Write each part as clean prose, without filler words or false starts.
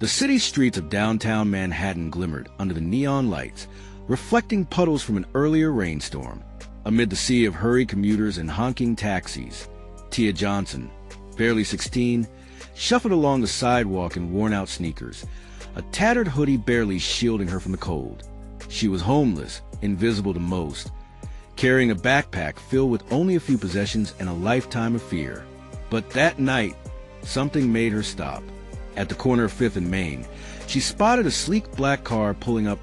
The city streets of downtown Manhattan glimmered under the neon lights, reflecting puddles from an earlier rainstorm. Amid the sea of hurried commuters and honking taxis, Tia Johnson, barely 16, shuffled along the sidewalk in worn-out sneakers, a tattered hoodie barely shielding her from the cold. She was homeless, invisible to most, carrying a backpack filled with only a few possessions and a lifetime of fear. But that night, something made her stop. At the corner of 5th and Main, she spotted a sleek black car pulling up,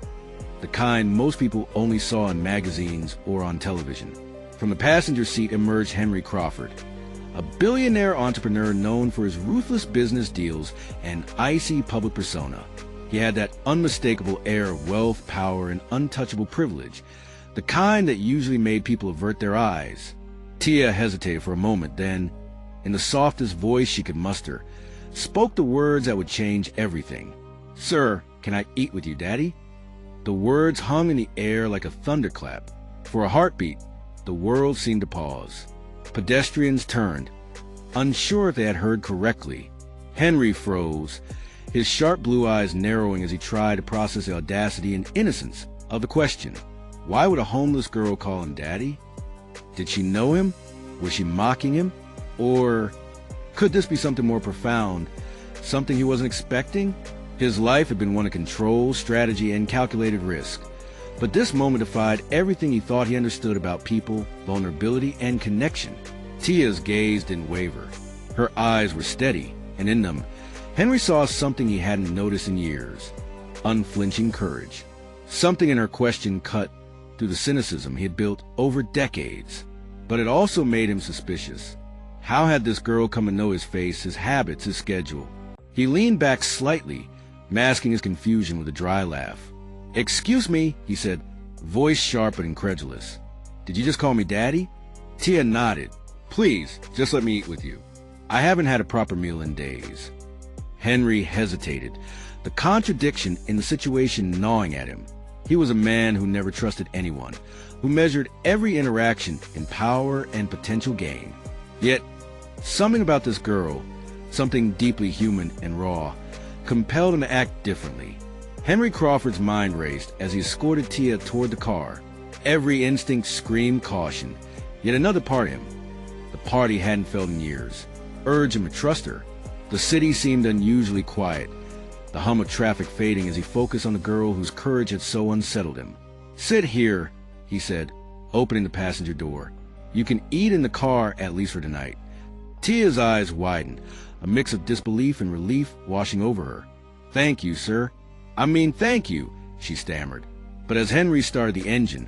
the kind most people only saw in magazines or on television. From the passenger seat emerged Henry Crawford, a billionaire entrepreneur known for his ruthless business deals and icy public persona. He had that unmistakable air of wealth, power, and untouchable privilege, the kind that usually made people avert their eyes. Tia hesitated for a moment, then, in the softest voice she could muster, spoke the words that would change everything. "Sir, can I eat with you, Daddy?" The words hung in the air like a thunderclap. For a heartbeat, the world seemed to pause. Pedestrians turned, unsure if they had heard correctly. Henry froze, his sharp blue eyes narrowing as he tried to process the audacity and innocence of the question. Why would a homeless girl call him Daddy? Did she know him? Was she mocking him? Or could this be something more profound, something he wasn't expecting? His life had been one of control, strategy, and calculated risk. But this moment defied everything he thought he understood about people, vulnerability, and connection. Tia's gaze didn't waver. Her eyes were steady, and in them, Henry saw something he hadn't noticed in years: unflinching courage. Something in her question cut through the cynicism he had built over decades. But it also made him suspicious. How had this girl come to know his face, his habits, his schedule? He leaned back slightly, masking his confusion with a dry laugh. "Excuse me," he said, voice sharp but incredulous. "Did you just call me Daddy?" Tia nodded. "Please, just let me eat with you. I haven't had a proper meal in days." Henry hesitated, the contradiction in the situation gnawing at him. He was a man who never trusted anyone, who measured every interaction in power and potential gain. Yet, something about this girl, something deeply human and raw, compelled him to act differently. Henry Crawford's mind raced as he escorted Tia toward the car. Every instinct screamed caution, yet another part of him, the part he hadn't felt in years, urged him to trust her. The city seemed unusually quiet, the hum of traffic fading as he focused on the girl whose courage had so unsettled him. "Sit here," he said, opening the passenger door. "You can eat in the car, at least for tonight." Tia's eyes widened, a mix of disbelief and relief washing over her. "Thank you, sir. Thank you," she stammered. But as Henry started the engine,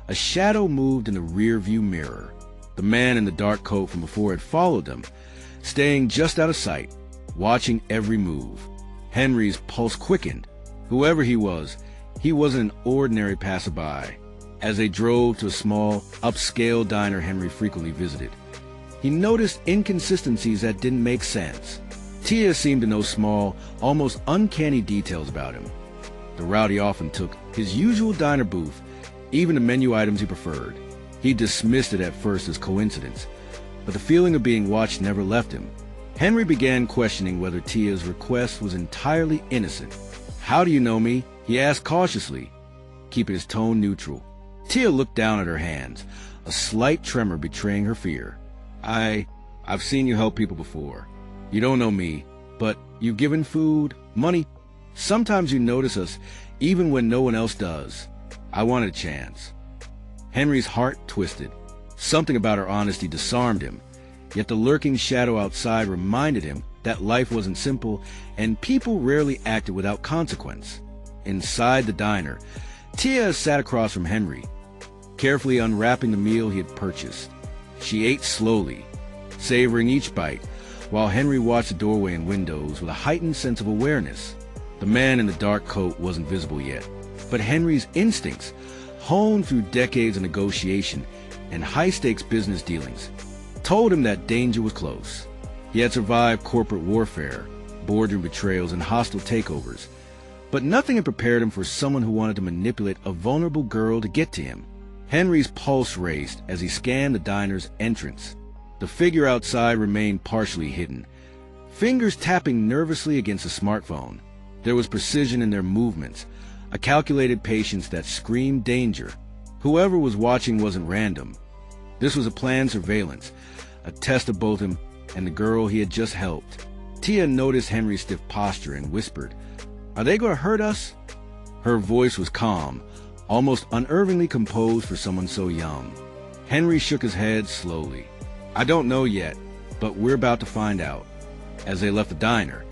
a shadow moved in the rear-view mirror. The man in the dark coat from before had followed them, staying just out of sight, watching every move. Henry's pulse quickened. Whoever he wasn't an ordinary passerby. As they drove to a small, upscale diner Henry frequently visited, he noticed inconsistencies that didn't make sense. Tia seemed to know small, almost uncanny details about him. The route he often took, his usual diner booth, even the menu items he preferred. He dismissed it at first as coincidence, but the feeling of being watched never left him. Henry began questioning whether Tia's request was entirely innocent. "How do you know me?" he asked cautiously, keeping his tone neutral. Tia looked down at her hands, a slight tremor betraying her fear. I've seen you help people before. You don't know me, but you've given food, money. Sometimes you notice us, even when no one else does. I wanted a chance." Henry's heart twisted. Something about her honesty disarmed him, yet the lurking shadow outside reminded him that life wasn't simple and people rarely acted without consequence. Inside the diner, Tia sat across from Henry, carefully unwrapping the meal he had purchased. She ate slowly, savoring each bite, while Henry watched the doorway and windows with a heightened sense of awareness. The man in the dark coat wasn't visible yet, but Henry's instincts, honed through decades of negotiation and high-stakes business dealings, told him that danger was close. He had survived corporate warfare, boardroom betrayals, and hostile takeovers, but nothing had prepared him for someone who wanted to manipulate a vulnerable girl to get to him. Henry's pulse raced as he scanned the diner's entrance. The figure outside remained partially hidden, fingers tapping nervously against a smartphone. There was precision in their movements, a calculated patience that screamed danger. Whoever was watching wasn't random. This was a planned surveillance, a test of both him and the girl he had just helped. Tia noticed Henry's stiff posture and whispered, "Are they going to hurt us?" Her voice was calm, almost unnervingly composed for someone so young. Henry shook his head slowly. "I don't know yet, but we're about to find out." As they left the diner,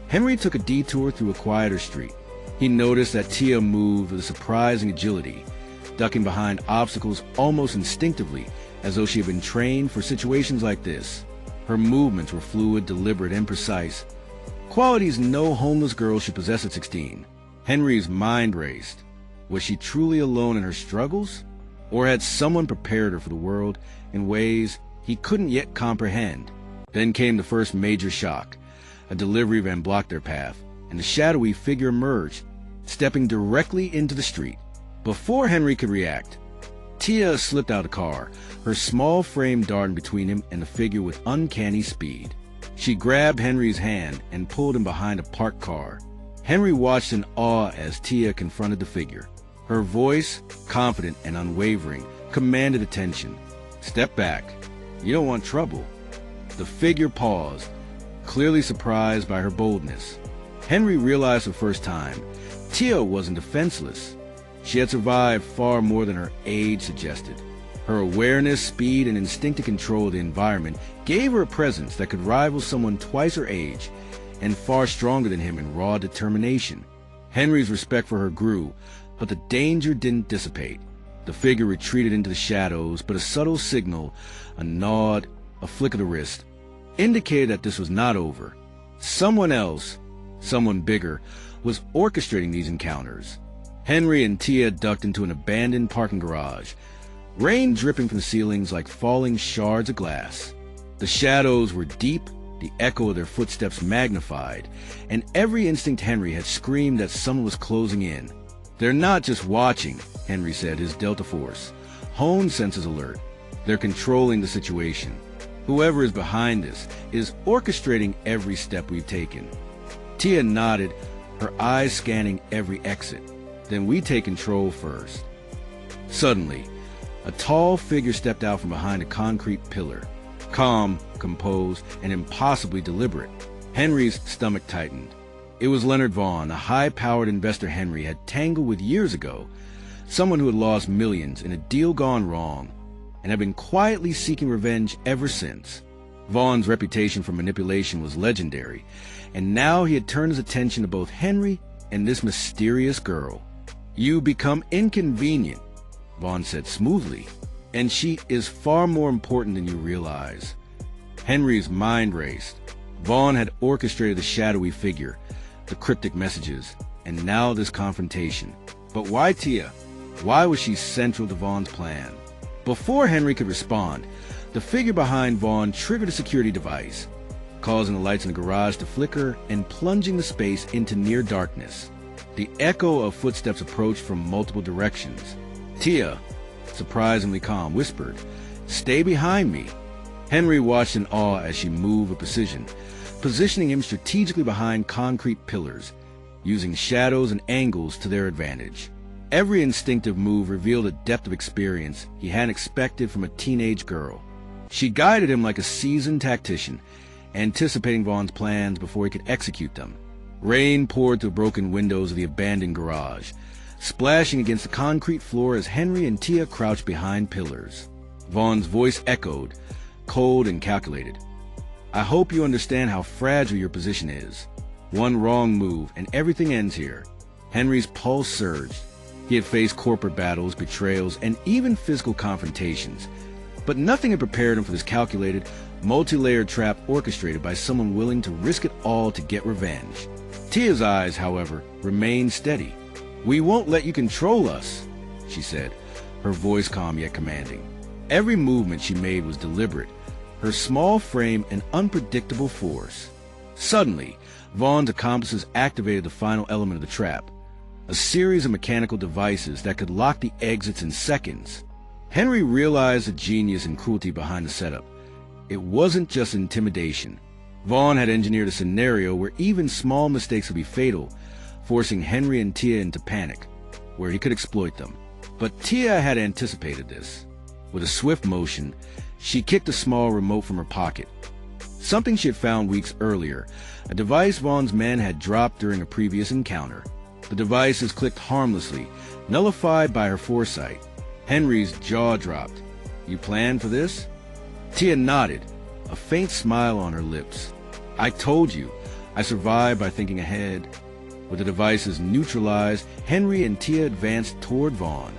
Henry took a detour through a quieter street. He noticed that Tia moved with a surprising agility, ducking behind obstacles almost instinctively, as though she had been trained for situations like this. Her movements were fluid, deliberate, and precise, qualities no homeless girl should possess at 16. Henry's mind raced. Was she truly alone in her struggles? Or had someone prepared her for the world in ways he couldn't yet comprehend? Then came the first major shock. A delivery van blocked their path, and a shadowy figure emerged, stepping directly into the street. Before Henry could react, Tia slipped out of the car, her small frame darting between him and the figure with uncanny speed. She grabbed Henry's hand and pulled him behind a parked car. Henry watched in awe as Tia confronted the figure. Her voice, confident and unwavering, commanded attention. "Step back. You don't want trouble." The figure paused, clearly surprised by her boldness. Henry realized for the first time, Tia wasn't defenseless. She had survived far more than her age suggested. Her awareness, speed, and instinctive control of the environment gave her a presence that could rival someone twice her age and far stronger than him in raw determination. Henry's respect for her grew, but the danger didn't dissipate. The figure retreated into the shadows, but a subtle signal, a nod, a flick of the wrist, indicated that this was not over. Someone else, someone bigger, was orchestrating these encounters. Henry and Tia ducked into an abandoned parking garage, rain dripping from the ceilings like falling shards of glass. The shadows were deep, the echo of their footsteps magnified, and every instinct Henry had screamed that someone was closing in. "They're not just watching," Henry said, his Delta Force honed senses alert. "They're controlling the situation. Whoever is behind this is orchestrating every step we've taken." Tia nodded, her eyes scanning every exit. "Then we take control first." Suddenly, a tall figure stepped out from behind a concrete pillar, calm, composed, and impossibly deliberate. Henry's stomach tightened. It was Leonard Vaughn, a high-powered investor Henry had tangled with years ago, someone who had lost millions in a deal gone wrong, and had been quietly seeking revenge ever since. Vaughn's reputation for manipulation was legendary, and now he had turned his attention to both Henry and this mysterious girl. "You become inconvenient," Vaughn said smoothly, "and she is far more important than you realize." Henry's mind raced. Vaughn had orchestrated the shadowy figure, the cryptic messages, and now this confrontation. But why Tia? Why was she central to Vaughn's plan? Before Henry could respond, the figure behind Vaughn triggered a security device, causing the lights in the garage to flicker and plunging the space into near darkness. The echo of footsteps approached from multiple directions. Tia, surprisingly calm, whispered, "Stay behind me." Henry watched in awe as she moved with precision, positioning him strategically behind concrete pillars, using shadows and angles to their advantage. Every instinctive move revealed a depth of experience he hadn't expected from a teenage girl. She guided him like a seasoned tactician, anticipating Vaughn's plans before he could execute them. Rain poured through broken windows of the abandoned garage, splashing against the concrete floor as Henry and Tia crouched behind pillars. Vaughn's voice echoed, cold and calculated. "I hope you understand how fragile your position is. One wrong move and everything ends here." Henry's pulse surged. He had faced corporate battles, betrayals, and even physical confrontations, but nothing had prepared him for this calculated, multi-layered trap orchestrated by someone willing to risk it all to get revenge. Tia's eyes, however, remained steady. "We won't let you control us," she said, her voice calm yet commanding. Every movement she made was deliberate, her small frame an unpredictable force. Suddenly, Vaughn's accomplices activated the final element of the trap, a series of mechanical devices that could lock the exits in seconds. Henry realized the genius and cruelty behind the setup. It wasn't just intimidation. Vaughn had engineered a scenario where even small mistakes would be fatal, forcing Henry and Tia into panic, where he could exploit them. But Tia had anticipated this. With a swift motion, she kicked a small remote from her pocket, something she had found weeks earlier, a device Vaughn's men had dropped during a previous encounter. The devices clicked harmlessly, nullified by her foresight. Henry's jaw dropped. "You planned for this?" Tia nodded, a faint smile on her lips. "I told you, I survived by thinking ahead." With the devices neutralized, Henry and Tia advanced toward Vaughn.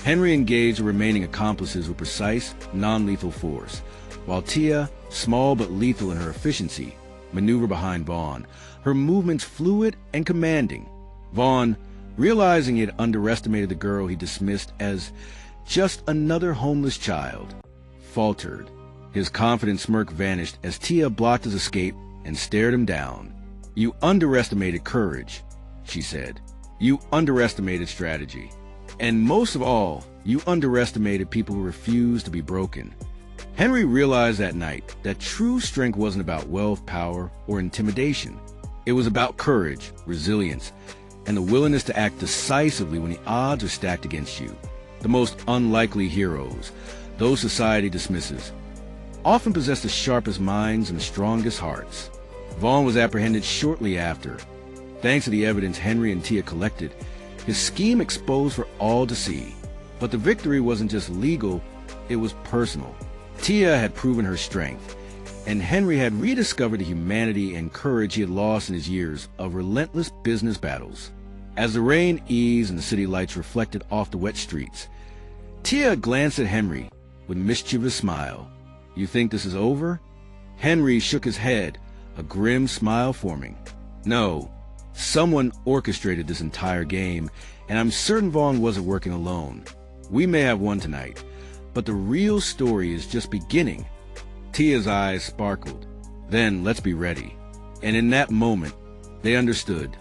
Henry engaged the remaining accomplices with precise, non-lethal force, while Tia, small but lethal in her efficiency, maneuvered behind Vaughn, her movements fluid and commanding. Vaughn, realizing he had underestimated the girl he dismissed as just another homeless child, faltered. His confident smirk vanished as Tia blocked his escape and stared him down. "You underestimated courage," she said. "You underestimated strategy. And most of all, you underestimated people who refuse to be broken." Henry realized that night that true strength wasn't about wealth, power, or intimidation. It was about courage, resilience, and the willingness to act decisively when the odds are stacked against you. The most unlikely heroes, those society dismisses, often possess the sharpest minds and the strongest hearts. Vaughn was apprehended shortly after. Thanks to the evidence Henry and Tia collected, his scheme exposed for all to see. But the victory wasn't just legal, it was personal. Tia had proven her strength, and Henry had rediscovered the humanity and courage he had lost in his years of relentless business battles. As the rain eased and the city lights reflected off the wet streets, Tia glanced at Henry with a mischievous smile. "You think this is over?" Henry shook his head, a grim smile forming. "No, someone orchestrated this entire game, and I'm certain Vaughn wasn't working alone. We may have won tonight, but the real story is just beginning." Tia's eyes sparkled. "Then let's be ready." And in that moment, they understood.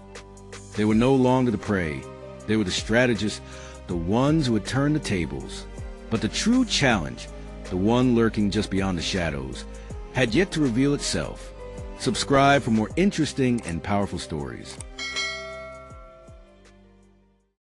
They were no longer the prey. They were the strategists, the ones who would turn the tables. But the true challenge, the one lurking just beyond the shadows, had yet to reveal itself. Subscribe for more interesting and powerful stories.